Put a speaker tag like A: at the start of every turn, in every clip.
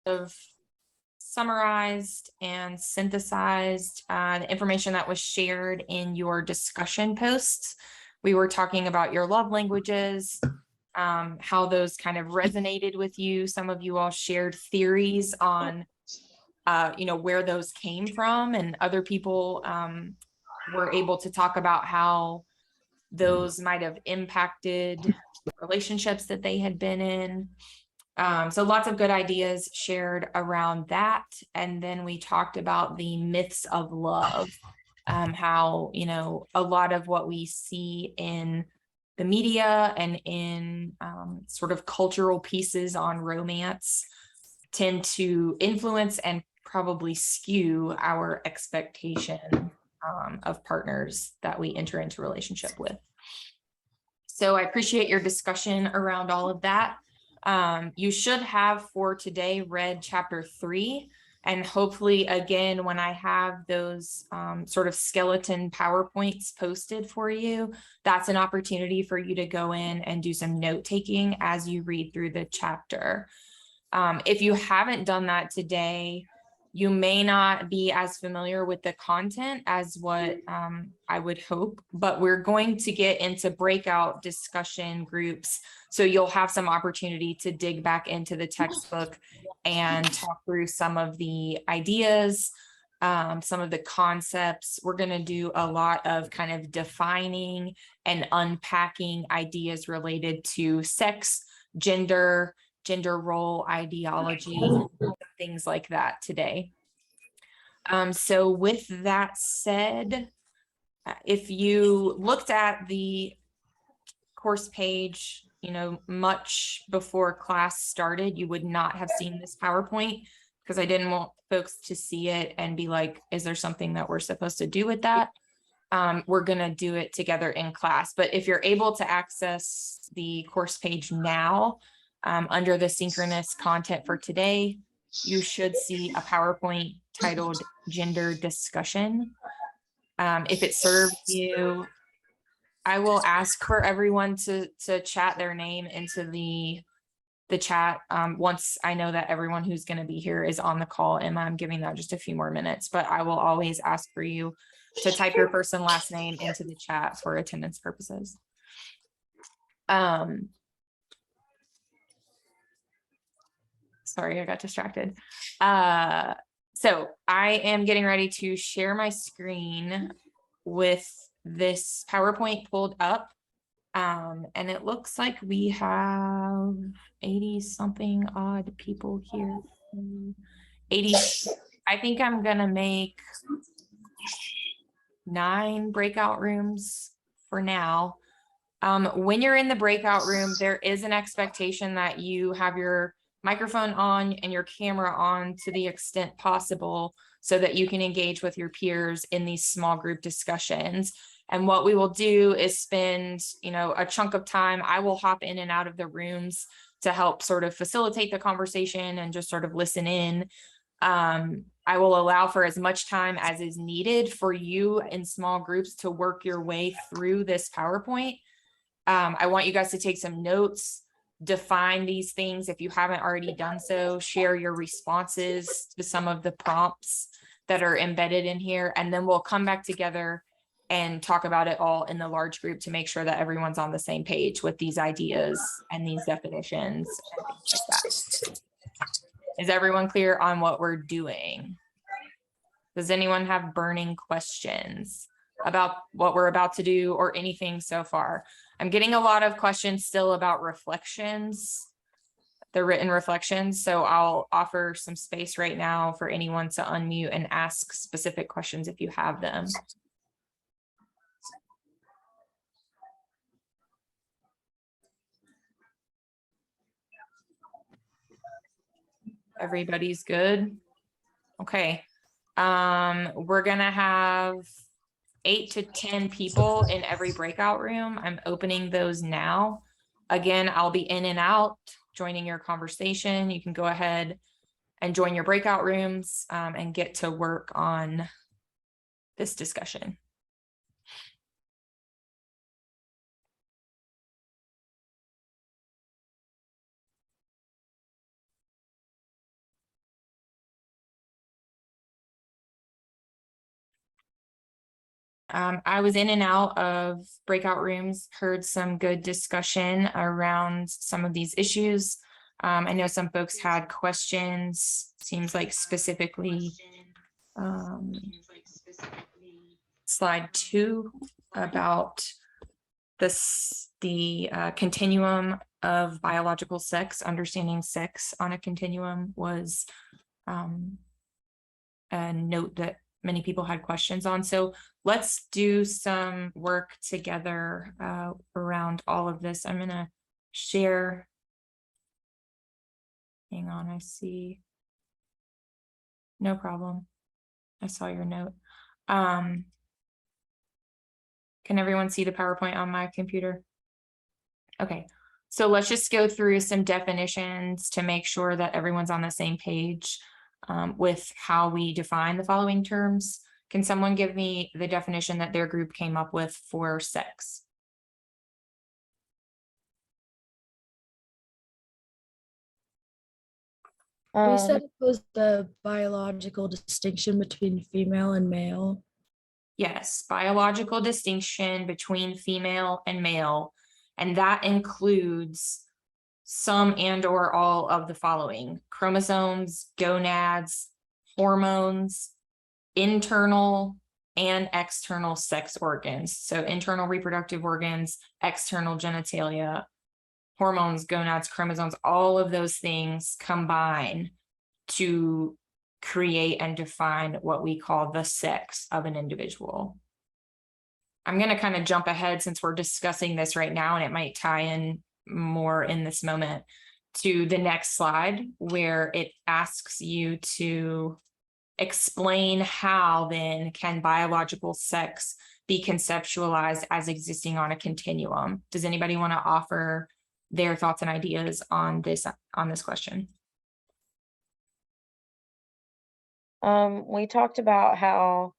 A: of summarized and synthesized the information that was shared in your discussion posts. We were talking about your love languages, how those kind of resonated with you. Some of you all shared theories on, where those came from, and other people were able to talk about how those might have impacted relationships that they had been in. So lots of good ideas shared around that. And then we talked about the myths of love, how, a lot of what we see in the media and in sort of cultural pieces on romance tend to influence and probably skew our expectation of partners that we enter into relationship with. So I appreciate your discussion around all of that. You should have for today read chapter 3, and hopefully again, when I have those sort of skeleton PowerPoints posted for you, that's an opportunity for you to go in and do some note taking as you read through the chapter. If you haven't done that today, you may not be as familiar with the content as what I would hope, but we're going to get into breakout discussion groups. So you'll have some opportunity to dig back into the textbook and talk through some of the ideas, some of the concepts. We're going to do a lot of kind of defining and unpacking ideas related to sex, gender role, ideology, things like that today. So with that said, if you looked at the course page, much before class started, you would not have seen this PowerPoint, because I didn't want folks to see it and be like, is there something that we're supposed to do with that? We're going to do it together in class. But if you're able to access the course page now, under the synchronous content for today, you should see a PowerPoint titled Gender Discussion. If it serves you, I will ask for everyone to chat their name into the chat once I know that everyone who's going to be here is on the call, and I'm giving that just a few more minutes, but I will always ask for you to type your first and last name into the chat for attendance purposes. Sorry, I got distracted. So I am getting ready to share my screen with this PowerPoint pulled up. And it looks like we have 80 something odd people here. 80. I think I'm gonna make 9 breakout rooms for now. When you're in the breakout room, there is an expectation that you have your microphone on and your camera on to the extent possible, so that you can engage with your peers in these small group discussions. And what we will do is spend, a chunk of time. I will hop in and out of the rooms to help sort of facilitate the conversation and just sort of listen in. I will allow for as much time as is needed for you in small groups to work your way through this PowerPoint. I want you guys to take some notes, define these things if you haven't already done so, share your responses to some of the prompts that are embedded in here, and then we'll come back together and talk about it all in the large group to make sure that everyone's on the same page with these ideas and these definitions and things like that. Is everyone clear on what we're doing? Does anyone have burning questions about what we're about to do or anything so far? I'm getting a lot of questions still about reflections, the written reflections. So I'll offer some space right now for anyone to unmute and ask specific questions if you have them. Everybody's good? Okay. We're gonna have 8 to 10 people in every breakout room. I'm opening those now. Again, I'll be in and out joining your conversation. You can go ahead and join your breakout rooms and get to work on this discussion. I was in and out of breakout rooms, heard some good discussion around some of these issues. I know some folks had questions, seems like specifically slide 2 about the continuum of biological sex. Understanding sex on a continuum was a note that many people had questions on. So let's do some work together around all of this. I'm going to share. Hang on, I see. No problem. I saw your note. Can everyone see the PowerPoint on my computer? Okay, so let's just go through some definitions to make sure that everyone's on the same page with how we define the following terms. Can someone give me the definition that their group came up with for sex?
B: We said it was the biological distinction between female and male.
A: Yes, biological distinction between female and male, and that includes some and or all of the following: chromosomes, gonads, hormones, internal and external sex organs. So internal reproductive organs, external genitalia, hormones, gonads, chromosomes, all of those things combine to create and define what we call the sex of an individual. I'm going to kind of jump ahead since we're discussing this right now, and it might tie in more in this moment to the next slide, where it asks you to explain how then can biological sex be conceptualized as existing on a continuum. Does anybody want to offer their thoughts and ideas on this question?
C: We talked about how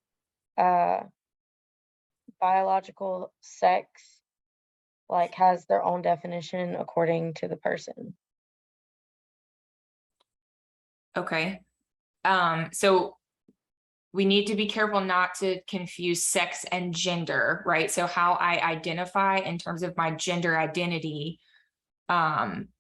C: biological sex has their own definition according to the person.
A: Okay. So we need to be careful not to confuse sex and gender, right? So how I identify in terms of my gender identity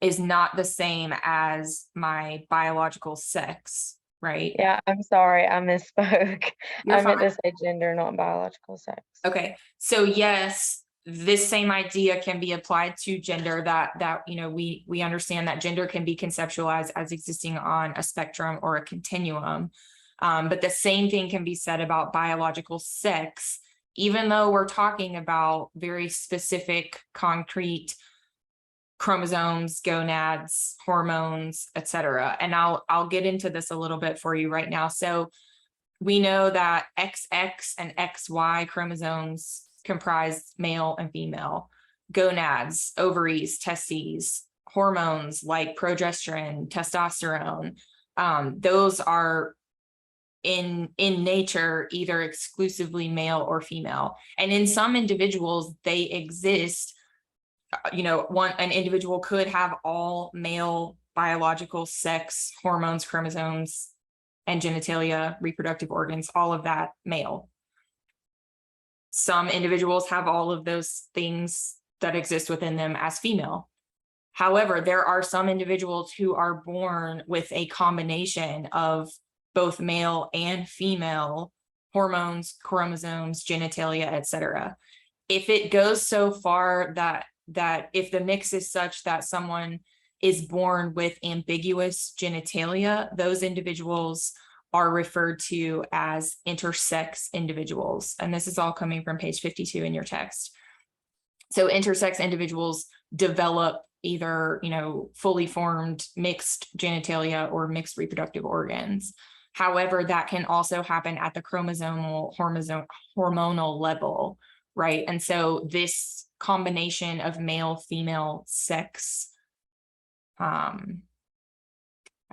A: is not the same as my biological sex, right?
C: Yeah, I'm sorry, I misspoke.
A: You're
C: I meant to
A: fine.
C: say gender, not biological sex.
A: Okay, so yes, this same idea can be applied to gender, that you know, we understand that gender can be conceptualized as existing on a spectrum or a continuum. But the same thing can be said about biological sex, even though we're talking about very specific, concrete chromosomes, gonads, hormones, etc. And I'll get into this a little bit for you right now. So we know that XX and XY chromosomes comprise male and female. Gonads, ovaries, testes, hormones like progesterone, testosterone, those are in nature either exclusively male or female. And in some individuals, they exist. You know, an individual could have all male biological sex, hormones, chromosomes, and genitalia, reproductive organs, all of that male. Some individuals have all of those things that exist within them as female. However, there are some individuals who are born with a combination of both male and female hormones, chromosomes, genitalia, etc. If it goes so far that if the mix is such that someone is born with ambiguous genitalia, those individuals are referred to as intersex individuals. And this is all coming from page 52 in your text. So intersex individuals develop either, you know, fully formed mixed genitalia or mixed reproductive organs. However, that can also happen at the chromosomal hormonal level, right? And so this combination of male female sex, I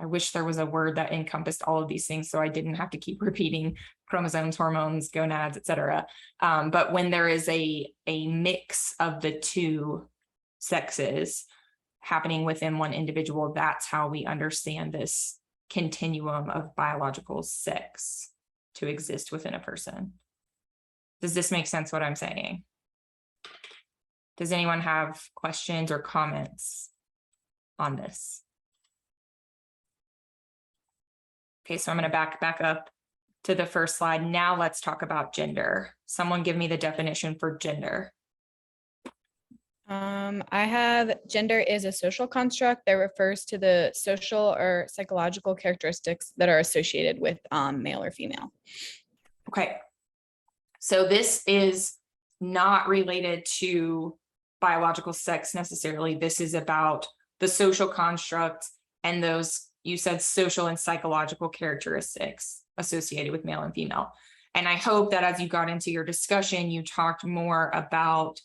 A: wish there was a word that encompassed all of these things so I didn't have to keep repeating chromosomes, hormones, gonads, etc. But when there is a mix of the two sexes happening within one individual, that's how we understand this continuum of biological sex to exist within a person. Does this make sense what I'm saying? Does anyone have questions or comments on this? Okay, so I'm going to back up to the first slide. Now let's talk about gender. Someone give me the definition for gender.
D: I have gender is a social construct that refers to the social or psychological characteristics that are associated with male or female.
A: Okay. So this is not related to biological sex necessarily. This is about the social construct and those, you said, social and psychological characteristics associated with male and female. And I hope that as you got into your discussion, you talked more about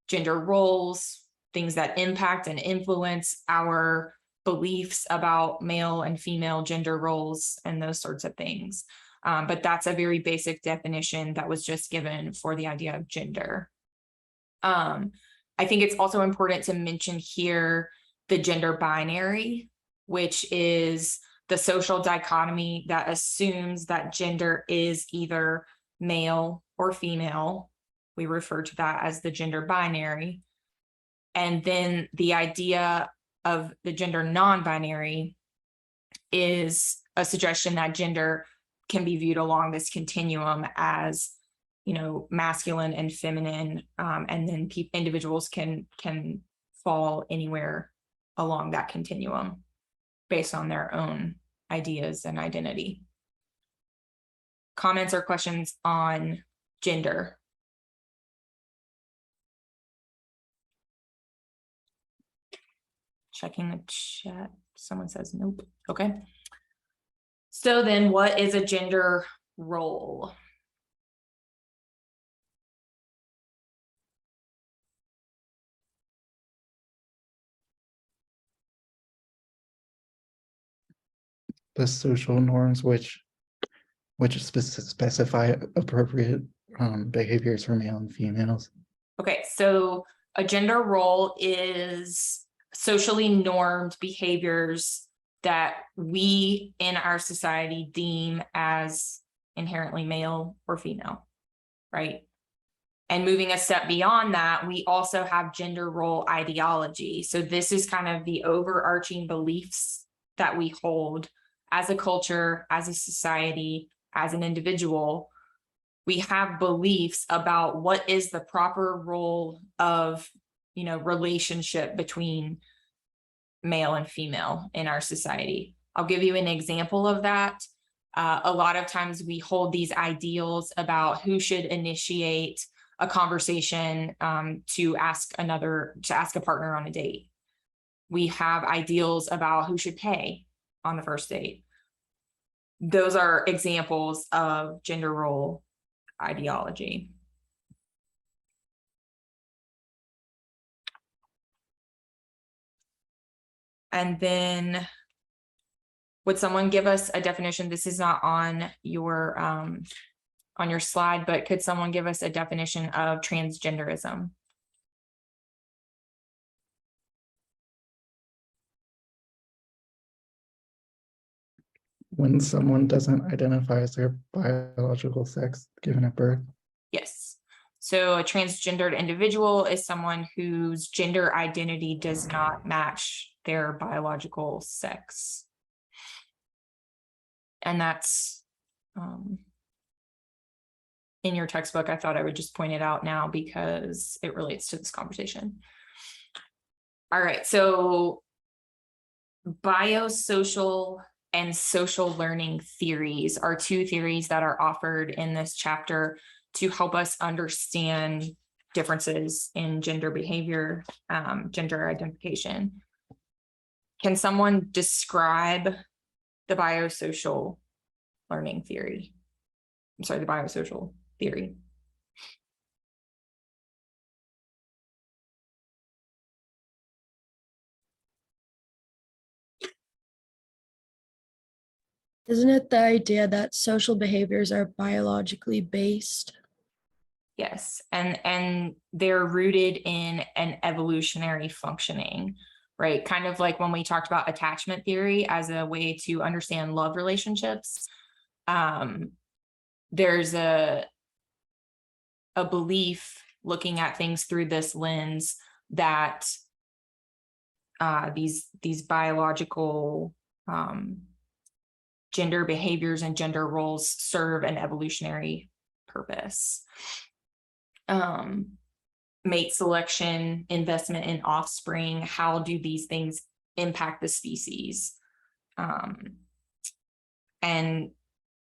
A: gender roles, things that impact and influence our beliefs about male and female gender roles and those sorts of things. But that's a very basic definition that was just given for the idea of gender. I think it's also important to mention here the gender binary, which is the social dichotomy that assumes that gender is either male or female. We refer to that as the gender binary. And then the idea of the gender non-binary is a suggestion that gender can be viewed along this continuum as, you know, masculine and feminine, and then individuals can fall anywhere along that continuum based on their own ideas and identity. Comments or questions on gender? Checking the chat. Someone says nope. Okay. So then what is a gender role?
E: The social norms which specify appropriate behaviors for male and females.
A: Okay, so a gender role is socially normed behaviors that we in our society deem as inherently male or female, right? And moving a step beyond that, we also have gender role ideology. So this is kind of the overarching beliefs that we hold as a culture, as a society, as an individual. We have beliefs about what is the proper role of, you know, relationship between male and female in our society. I'll give you an example of that. A lot of times we hold these ideals about who should initiate a conversation to ask a partner on a date. We have ideals about who should pay on the first date. Those are examples of gender role ideology. And then would someone give us a definition? This is not on your slide, but could someone give us a definition of transgenderism?
E: When someone doesn't identify as their biological sex given at birth.
A: Yes. So a transgendered individual is someone whose gender identity does not match their biological sex. And that's in your textbook. I thought I would just point it out now because it relates to this conversation. All right, so biosocial and social learning theories are two theories that are offered in this chapter to help us understand differences in gender behavior, gender identification. Can someone describe the biosocial learning theory? I'm sorry, the biosocial theory.
B: Isn't it the idea that social behaviors are biologically based?
A: Yes, and they're rooted in an evolutionary functioning, right? Kind of like when we talked about attachment theory as a way to understand love relationships. There's a a belief looking at things through this lens that these biological gender behaviors and gender roles serve an evolutionary purpose. Mate selection, investment in offspring, how do these things impact the species? And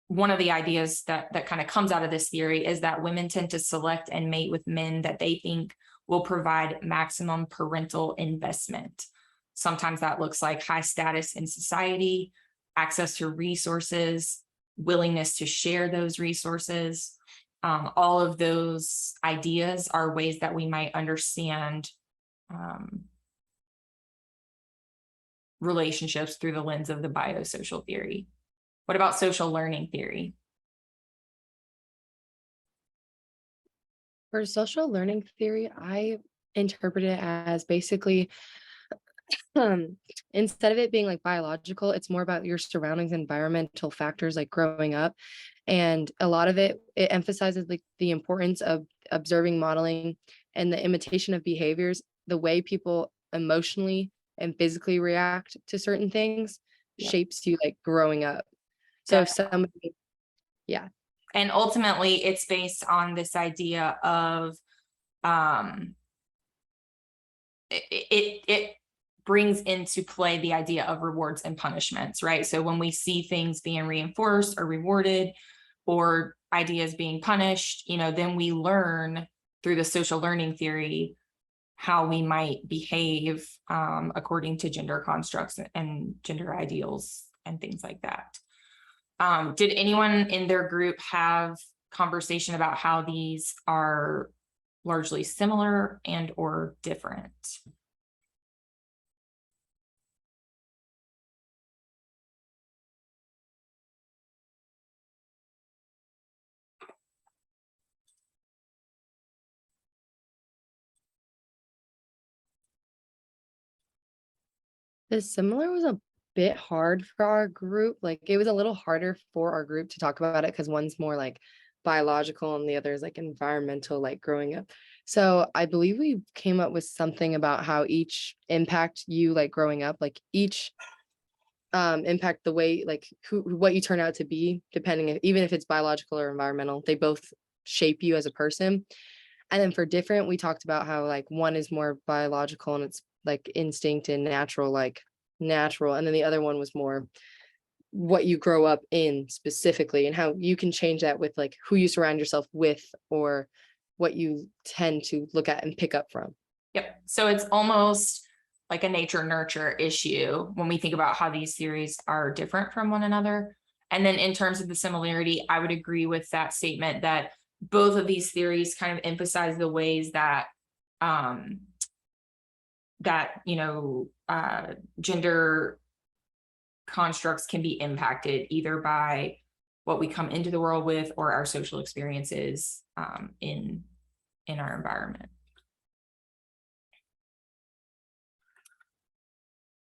A: one of the ideas that kind of comes out of this theory is that women tend to select and mate with men that they think will provide maximum parental investment. Sometimes that looks like high status in society, access to resources, willingness to share those resources. All of those ideas are ways that we might understand relationships through the lens of the biosocial theory. What about social learning theory?
F: For social learning theory, I interpret it as basically instead of it being like biological, it's more about your surroundings, environmental factors like growing up. And a lot of it emphasizes like the importance of observing, modeling, and the imitation of behaviors, the way people emotionally and physically react to certain things shapes you like growing up. So if somebody,
A: And ultimately it's based on this idea of it brings into play the idea of rewards and punishments, right? So when we see things being reinforced or rewarded or ideas being punished, then we learn through the social learning theory how we might behave according to gender constructs and gender ideals and things like that. Did anyone in their group have conversation about how these are largely similar and or different?
F: the similar was a bit hard for our group. Like it was a little harder for our group to talk about it because one's more like biological and the other is like environmental, like growing up. So I believe we came up with something about how each impact you like growing up, like each impact the way like what you turn out to be, depending if, even if it's biological or environmental, they both shape you as a person. And then for different, we talked about how like one is more biological and it's like instinct and natural, and then the other one was more what you grow up in specifically and how you can change that with like who you surround yourself with or what you tend to look at and pick up from.
A: Yep. So it's almost like a nature nurture issue when we think about how these theories are different from one another. And then in terms of the similarity, I would agree with that statement that both of these theories kind of emphasize the ways that gender constructs can be impacted either by what we come into the world with or our social experiences in our environment.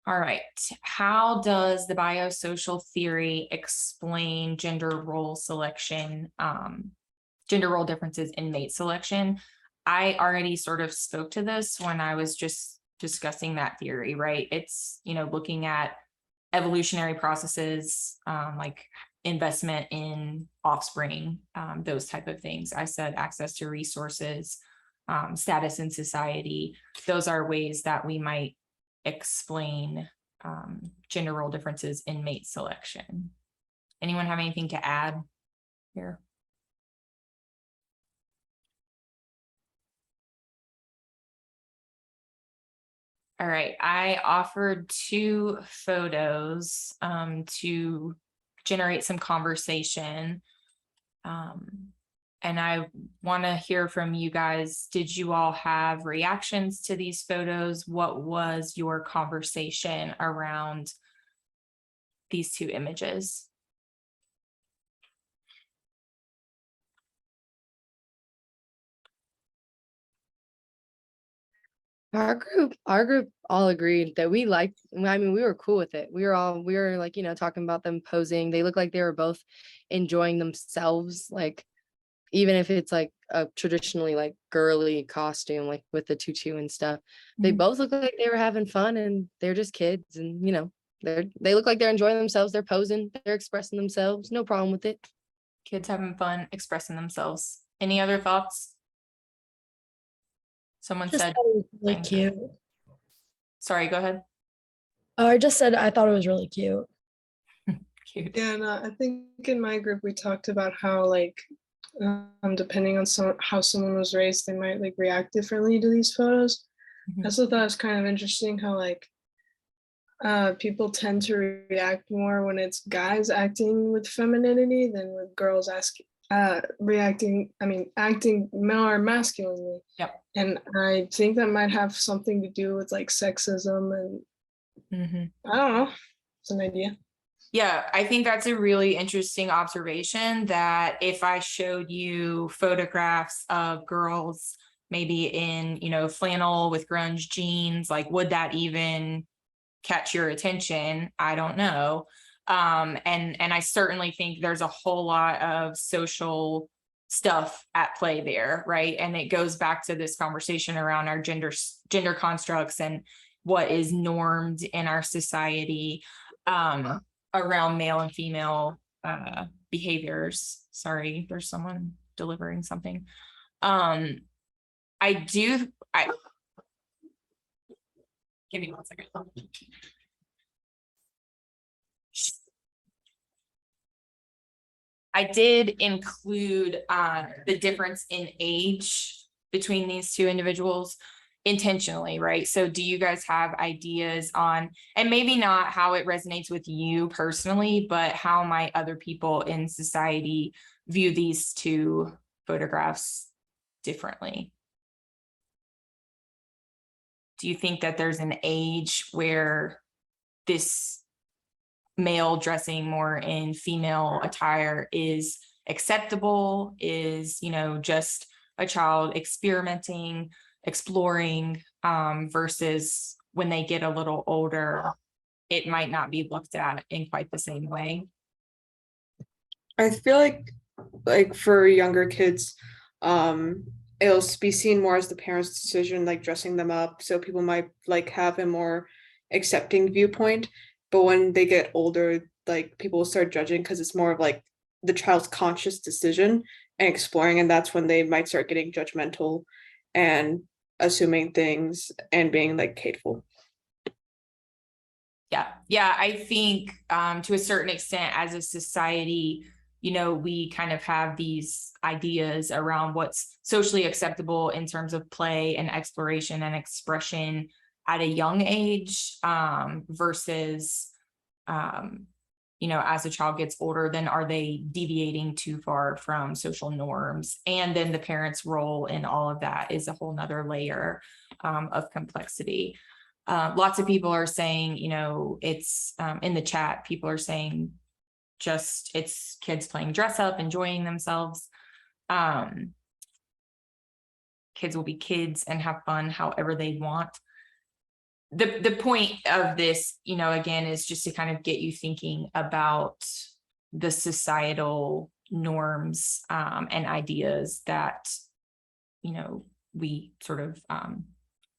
A: All right, how does the biosocial theory explain gender role selection, gender role differences in mate selection? I already sort of spoke to this when I was just discussing that theory, right? It's, looking at evolutionary processes, like investment in offspring, those type of things. I said access to resources, status in society. Those are ways that we might explain gender role differences in mate selection. Anyone have anything to add here? All right, I offered 2 photos to generate some conversation. And I want to hear from you guys. Did you all have reactions to these photos? What was your conversation around these 2 images?
F: Our group all agreed that we liked, I mean, we were cool with it. We were like, talking about them posing. They looked like they were both enjoying themselves. Like even if it's like a traditionally like girly costume, like with the tutu and stuff, they
A: Mhm.
F: both look like they were having fun and they're just kids, and you know, they look like they're enjoying themselves, they're posing, they're expressing themselves, no problem with it.
A: Kids having fun, expressing themselves. Any other thoughts? Someone
B: Just
A: said,
B: thought it was really
A: Thank
B: cute.
A: sorry, go ahead.
B: Oh, I just said I thought it was really cute.
A: Cute.
G: Yeah, and I think in my group we talked about how like depending on how someone was raised, they might like react differently to these photos.
A: Mhm.
G: I also thought it was kind of interesting how like people tend to react more when it's guys acting with femininity than with girls acting more masculinely.
A: Yep.
G: And I think that might have something to do with like sexism and
A: Mhm.
G: I don't know. It's an idea.
A: Yeah, I think that's a really interesting observation, that if I showed you photographs of girls maybe in, you know, flannel with grunge jeans, like would that even catch your attention? I don't know. And I certainly think there's a whole lot of social stuff at play there, right? And it goes back to this conversation around our gender constructs and what is normed in our society around male and female behaviors. Sorry, there's someone delivering something. I give me 1 second. I did include the difference in age between these two individuals intentionally, right? So do you guys have ideas on, and maybe not how it resonates with you personally, but how might other people in society view these two photographs differently? Do you think that there's an age where this male dressing more in female attire is acceptable, is, you know, just a child experimenting, exploring, versus when they get a little older, it might not be looked at in quite the same way?
H: I feel like for younger kids, it'll be seen more as the parents' decision, like dressing them up. So people might like have a more accepting viewpoint. But when they get older, like people will start judging because it's more of like the child's conscious decision and exploring, and that's when they might start getting judgmental and assuming things and being like hateful.
A: Yeah, I think to a certain extent as a society, you know, we kind of have these ideas around what's socially acceptable in terms of play and exploration and expression at a young age, versus you know, as a child gets older, then are they deviating too far from social norms? And then the parents' role in all of that is a whole nother layer of complexity. Lots of people are saying, you know, it's in the chat, people are saying just it's kids playing dress up, enjoying themselves. Kids will be kids and have fun however they want. The point of this, you know, again, is just to kind of get you thinking about the societal norms and ideas that, you know, we sort of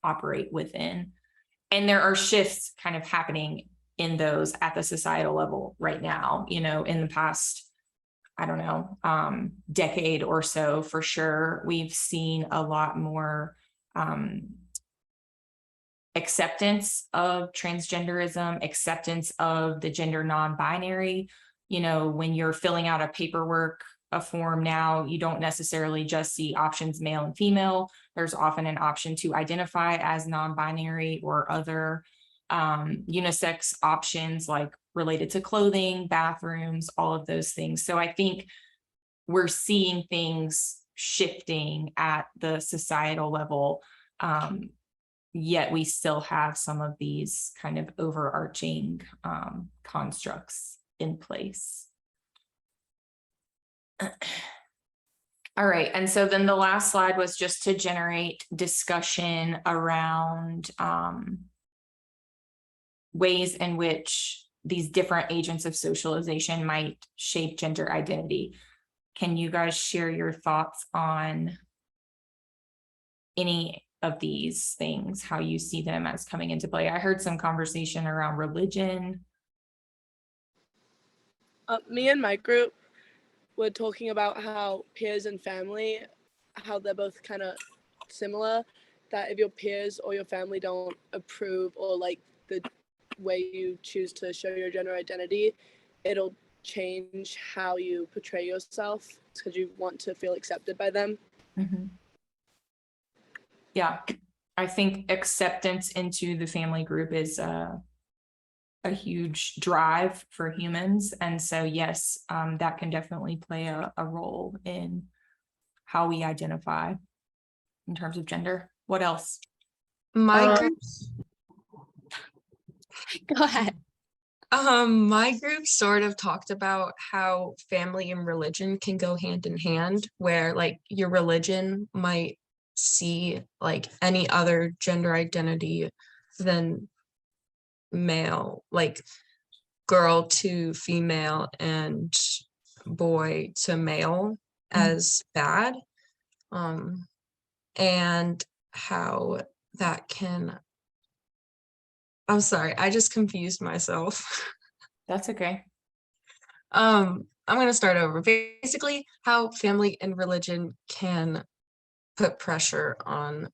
A: operate within. And there are shifts kind of happening in those at the societal level right now, you know, in the past, I don't know, decade or so, for sure, we've seen a lot more acceptance of transgenderism, acceptance of the gender non-binary. You know, when you're filling out a form now, you don't necessarily just see options male and female. There's often an option to identify as non-binary or other unisex options, like related to clothing, bathrooms, all of those things. So I think we're seeing things shifting at the societal level, yet we still have some of these kind of overarching constructs in place. All right, and so then the last slide was just to generate discussion around ways in which these different agents of socialization might shape gender identity. can you guys share your thoughts on any of these things, how you see them as coming into play? I heard some conversation around religion.
I: Me and my group were talking about how peers and family, how they're both kind of similar, that if your peers or your family don't approve or like the way you choose to show your gender identity, it'll change how you portray yourself because you want to feel accepted by them.
A: Yeah, I think acceptance into the family group is a huge drive for humans. And so, yes, that can definitely play a role in how we identify in terms of gender. What else?
J: My group,
D: Go ahead.
J: my group sort of talked about how family and religion can go hand in hand, where like your religion might see like any other gender identity than male, like girl to female and boy to male as bad. And how that can, I'm sorry, I just confused myself.
A: That's okay.
J: I'm gonna start over. Basically, how family and religion can put pressure on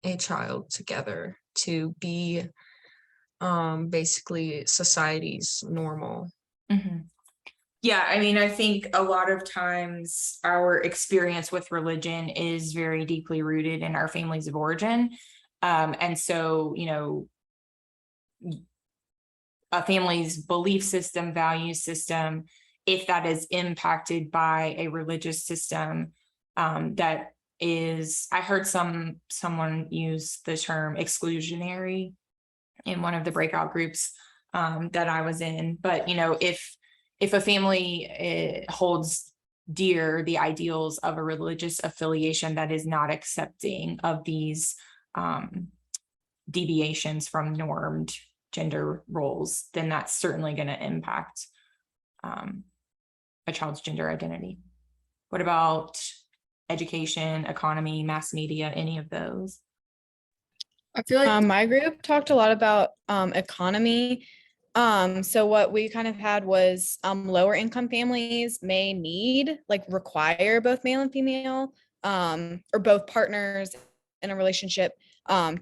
J: a child together to be basically society's normal.
A: Yeah, I mean, I think a lot of times our experience with religion is very deeply rooted in our families of origin. And so, you know, a family's belief system, value system, if that is impacted by a religious system, that is, I heard someone use the term exclusionary in one of the breakout groups that I was in. But, you know, if a family holds dear the ideals of a religious affiliation that is not accepting of these deviations from normed gender roles, then that's certainly going to impact a child's gender identity. What about education, economy, mass media, any of those?
H: I feel like
D: My group talked a lot about economy. So what we kind of had was lower income families may need, like require both male and female, or both partners in a relationship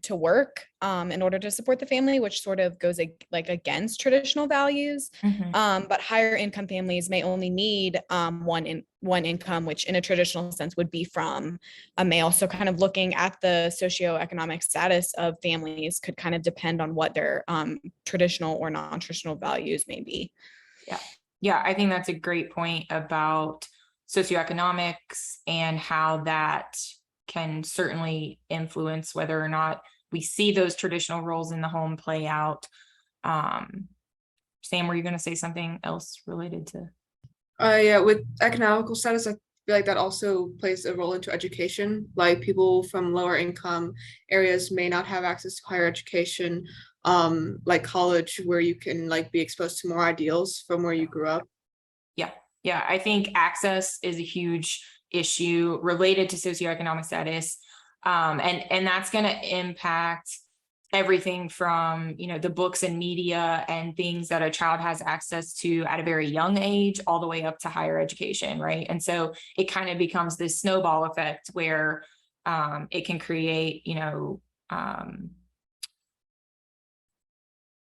D: to work in order to support the family, which sort of goes like against traditional values. But higher income families may only need one income, which in a traditional sense would be from a male. So kind of looking at the socioeconomic status of families could kind of depend on what their traditional or non-traditional values may be.
A: Yeah, I think that's a great point about socioeconomics and how that can certainly influence whether or not we see those traditional roles in the home play out. Sam, were you going to say something else related to?
H: yeah, with economical status, I feel like that also plays a role into education. Like people from lower income areas may not have access to higher education, like college, where you can like be exposed to more ideals from where you grew up.
A: Yeah, I think access is a huge issue related to socioeconomic status. And that's going to impact everything from, you know, the books and media and things that a child has access to at a very young age, all the way up to higher education, right? And so it kind of becomes this snowball effect where it can create, you know,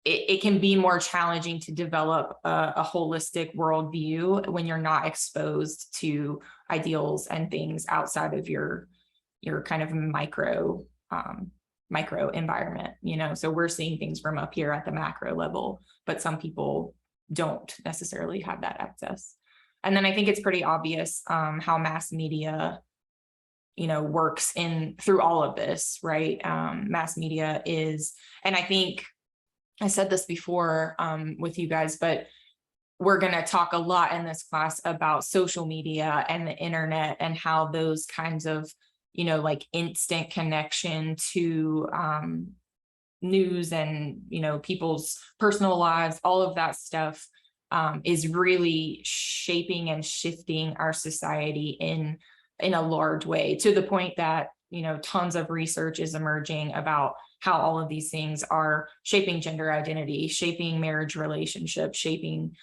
A: it can be more challenging to develop a holistic worldview when you're not exposed to ideals and things outside of your kind of micro environment, you know. So we're seeing things from up here at the macro level, but some people don't necessarily have that access. And then I think it's pretty obvious how mass media, you know, works through all of this, right? Mass media is, and I think I said this before with you guys, but we're going to talk a lot in this class about social media and the internet and how those kinds of, you know, like instant connection to news and, you know, people's personal lives, all of that stuff is really shaping and shifting our society in a large way, to the point that, you know, tons of research is emerging about how all of these things are shaping gender identity, shaping marriage relationships, shaping,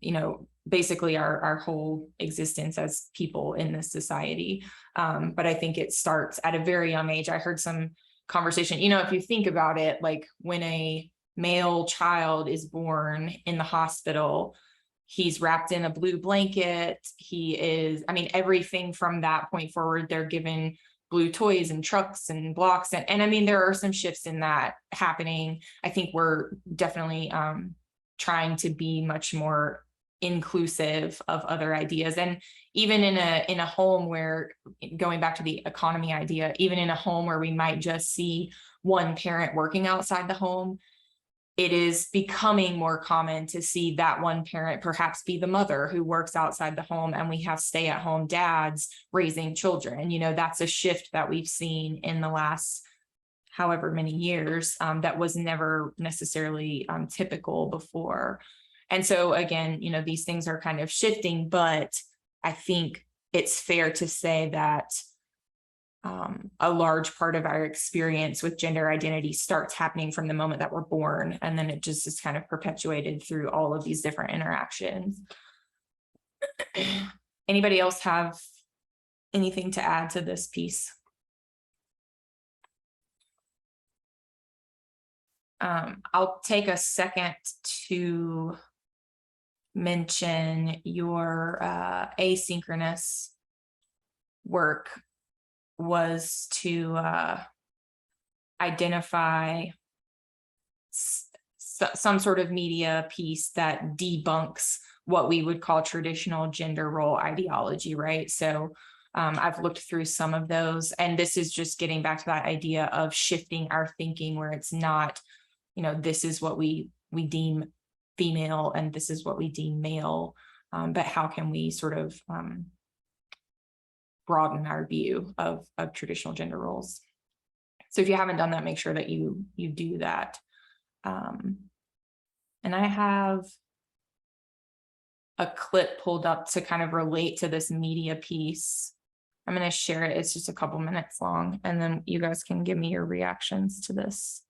A: you know, basically our whole existence as people in this society. But I think it starts at a very young age. I heard some conversation, you know, if you think about it, like when a male child is born in the hospital, he's wrapped in a blue blanket. He is, I mean, everything from that point forward, they're given blue toys and trucks and blocks. And I mean, there are some shifts in that happening. I think we're definitely trying to be much more inclusive of other ideas. And even in a home where, going back to the economy idea, even in a home where we might just see one parent working outside the home, it is becoming more common to see that one parent perhaps be the mother who works outside the home, and we have stay-at-home dads raising children. You know, that's a shift that we've seen in the last however many years, that was never necessarily typical before. And so again, you know, these things are kind of shifting, but I think it's fair to say that a large part of our experience with gender identity starts happening from the moment that we're born, and then it just is kind of perpetuated through all of these different interactions. Anybody else have anything to add to this piece? I'll take a second to mention your asynchronous work was to identify some sort of media piece that debunks what we would call traditional gender role ideology, right? So I've looked through some of those, and this is just getting back to that idea of shifting our thinking, where it's not, you know, this is what we deem female and this is what we deem male, but how can we sort of broaden our view of traditional gender roles. So if you haven't done that, make sure that you do that. And I have a clip pulled up to kind of relate to this media piece. I'm going to share it. It's just a couple minutes long, and then you guys can give me your reactions to this.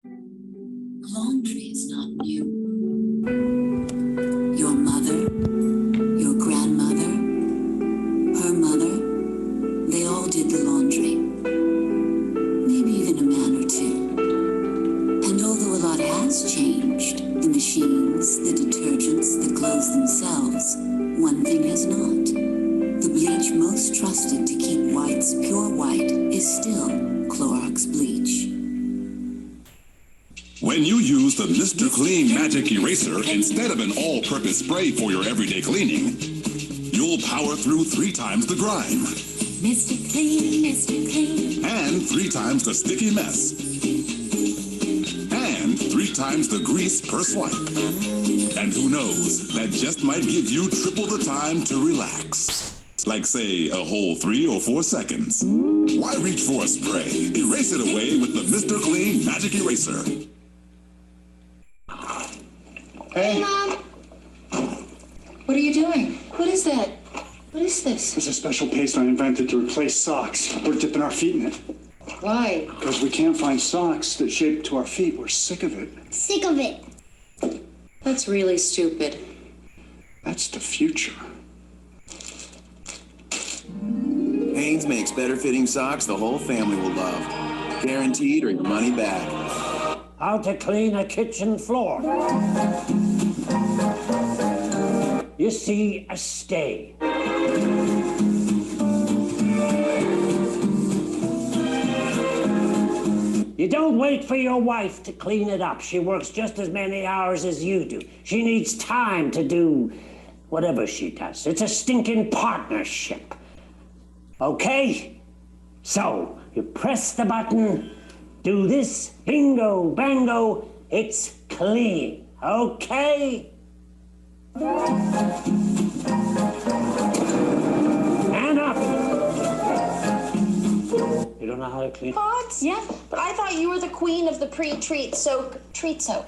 K: Laundry is not new. Your mother, your grandmother, her mother, they all did the laundry. Maybe even a man or two. And although a lot has changed, the machines, the detergents, the clothes themselves, one thing has not. The bleach most trusted to keep whites pure white is still Clorox bleach.
L: When you use the Mr. Clean Magic Eraser instead of an all-purpose spray for your everyday cleaning, you'll power through 3 times the grime.
K: Mr. Clean, Mr. Clean.
L: And 3 times the sticky mess. And 3 times the grease per swipe. And who knows, that just might give you triple the time to relax. Like, say, a whole 3 or 4 seconds. Why reach for a spray? Erase it away with the Mr. Clean Magic Eraser.
K: Hey, Mom. What are you doing? What is that? What is this?
M: It's a special paste I invented to replace socks. We're dipping our feet in it.
K: Why?
M: Because we can't find socks that shape to our feet. We're sick of it.
K: Sick of it. That's really stupid.
M: That's the future.
N: Hanes makes better fitting socks the whole family will love. Guaranteed or your money back.
O: How to clean a kitchen floor. You see, a stay. You don't wait for your wife to clean it up. She works just as many hours as you do. She needs time to do whatever she does. It's a stinking partnership. Okay? So, you press the button, do this, bingo, bango, it's clean. Okay? And up. It'll don't know how to clean.
P: Pots? Yeah, but I thought you were the queen of the pre-treat soak, treat soak.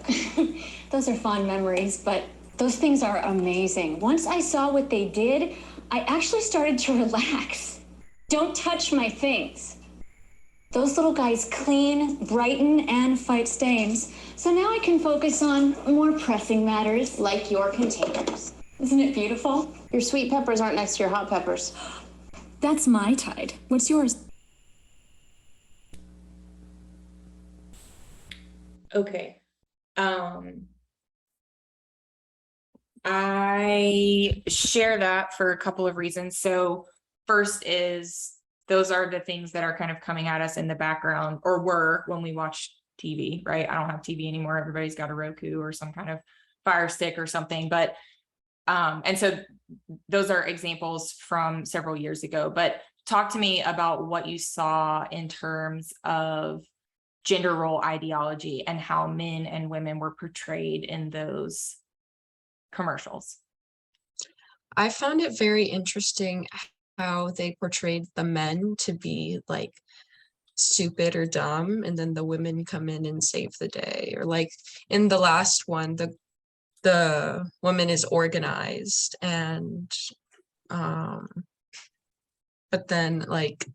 P: Those are fond memories, but those things are amazing. Once I saw what they did, I actually started to relax. Don't touch my things. Those little guys clean, brighten, and fight stains. So now I can focus on more pressing matters like your containers. Isn't it beautiful?
Q: Your sweet peppers aren't next to your hot peppers.
P: That's my Tide. What's yours?
A: Okay. I share that for a couple of reasons. So first is those are the things that are kind of coming at us in the background, or were when we watch TV, right? I don't have TV anymore. Everybody's got a Roku or some kind of Fire Stick or something, but and so those are examples from several years ago. But talk to me about what you saw in terms of gender role ideology and how men and women were portrayed in those commercials.
J: I found it very interesting how they portrayed the men to be like stupid or dumb, and then the women come in and save the day. Or like in the last one, the woman is organized, and but then like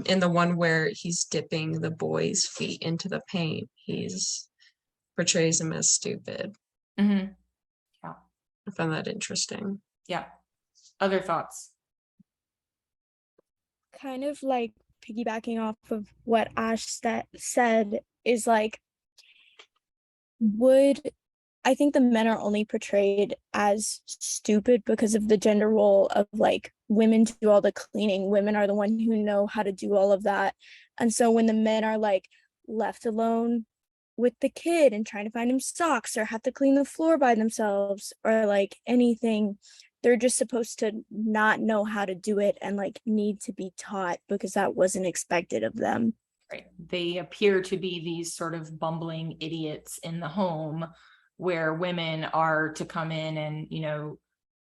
J: in the one where he's dipping the boy's feet into the paint, portrays him as stupid.
A: Mm-hmm. Yeah,
J: I found that interesting.
A: Yeah. Other thoughts?
B: Kind of like piggybacking off of what Ash said is like, I think the men are only portrayed as stupid because of the gender role of like women do all the cleaning. Women are the one who know how to do all of that. And so when the men are like left alone with the kid and trying to find him socks or have to clean the floor by themselves or like anything, they're just supposed to not know how to do it and like need to be taught because that wasn't expected of them.
A: Right. They appear to be these sort of bumbling idiots in the home, where women are to come in and, you know,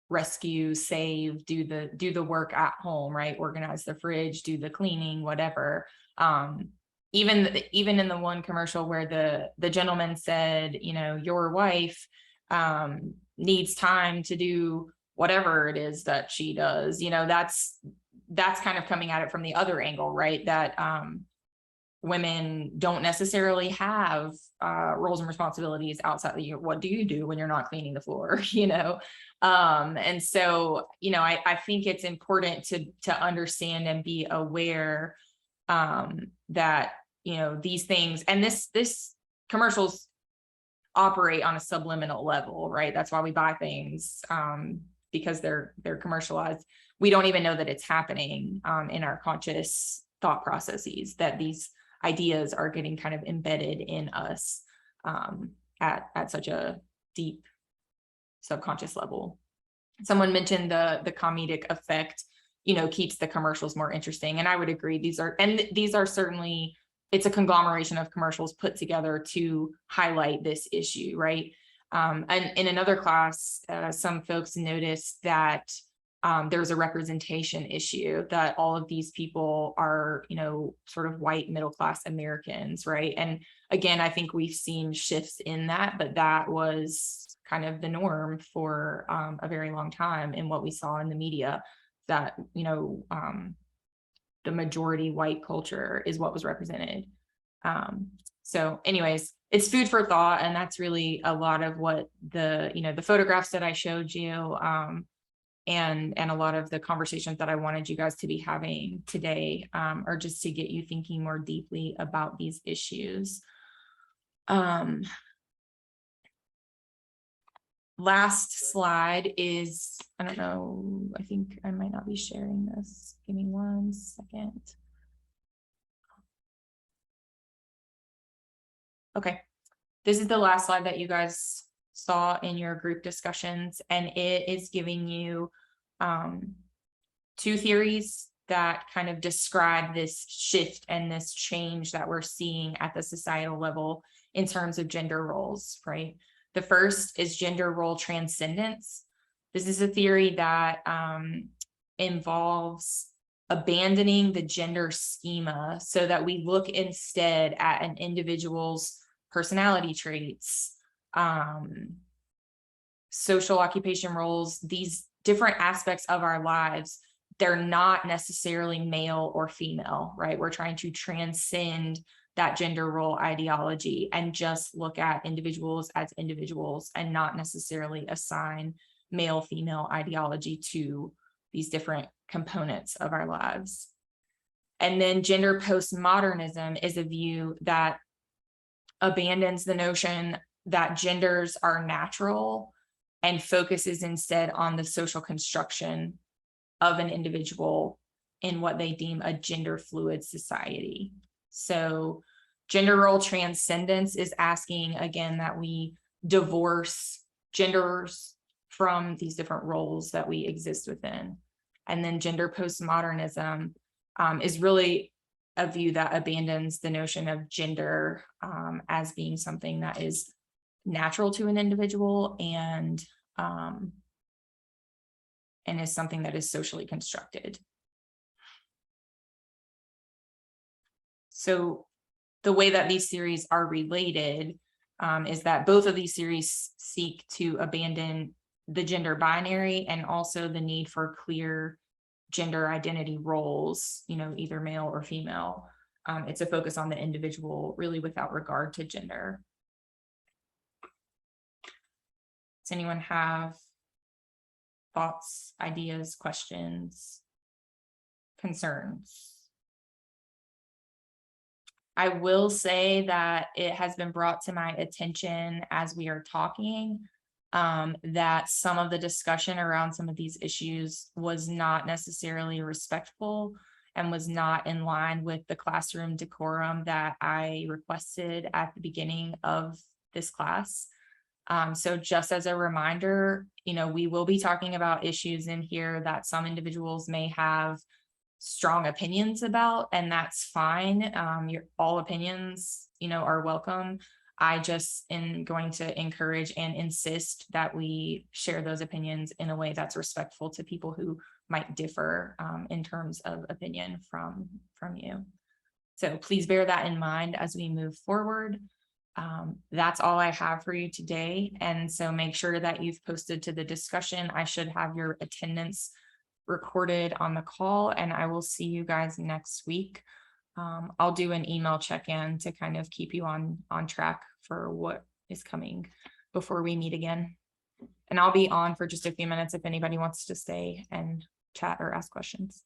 A: rescue, save, do the work at home, right? Organize the fridge, do the cleaning, whatever. Even in the one commercial where the gentleman said, you know, your wife needs time to do whatever it is that she does, you know, that's kind of coming at it from the other angle, right? That women don't necessarily have roles and responsibilities outside of what do you do when you're not cleaning the floor, you know? And so, you know, I think it's important to understand and be aware that, you know, these things, and this commercials operate on a subliminal level, right? That's why we buy things, because they're commercialized. We don't even know that it's happening in our conscious thought processes, that these ideas are getting kind of embedded in us at such a deep subconscious level. Someone mentioned the comedic effect, you know, keeps the commercials more interesting. And I would agree, these are certainly, it's a conglomeration of commercials put together to highlight this issue, right? And in another class, some folks noticed that there's a representation issue, that all of these people are, you know, sort of white middle-class Americans, right? And again, I think we've seen shifts in that, but that was kind of the norm for a very long time in what we saw in the media, that, you know, the majority white culture is what was represented. So anyways, it's food for thought, and that's really a lot of what the photographs that I showed you, and a lot of the conversations that I wanted you guys to be having today are just to get you thinking more deeply about these issues. Last slide is, I don't know, I think I might not be sharing this. Give me 1 second. Okay, this is the last slide that you guys saw in your group discussions, and it is giving you 2 theories that kind of describe this shift and this change that we're seeing at the societal level in terms of gender roles, right? The first is gender role transcendence. This is a theory that involves abandoning the gender schema so that we look instead at an individual's personality traits, social occupation roles, these different aspects of our lives. They're not necessarily male or female, right? We're trying to transcend that gender role ideology and just look at individuals as individuals and not necessarily assign male, female ideology to these different components of our lives. And then gender postmodernism is a view that abandons the notion that genders are natural and focuses instead on the social construction of an individual in what they deem a gender fluid society. So gender role transcendence is asking, again, that we divorce genders from these different roles that we exist within. And then gender postmodernism is really a view that abandons the notion of gender as being something that is natural to an individual and is something that is socially constructed. So the way that these theories are related is that both of these theories seek to abandon the gender binary and also the need for clear gender identity roles, you know, either male or female. It's a focus on the individual really without regard to gender. Does anyone have thoughts, ideas, questions, concerns? I will say that it has been brought to my attention as we are talking that some of the discussion around some of these issues was not necessarily respectful and was not in line with the classroom decorum that I requested at the beginning of this class. So just as a reminder, you know, we will be talking about issues in here that some individuals may have strong opinions about, and that's fine. All opinions, you know, are welcome. I just am going to encourage and insist that we share those opinions in a way that's respectful to people who might differ in terms of opinion from you. So please bear that in mind as we move forward. That's all I have for you today. And so make sure that you've posted to the discussion. I should have your attendance recorded on the call, and I will see you guys next week. I'll do an email check-in to kind of keep you on track for what is coming before we meet again. And I'll be on for just a few minutes if anybody wants to stay and chat or ask questions.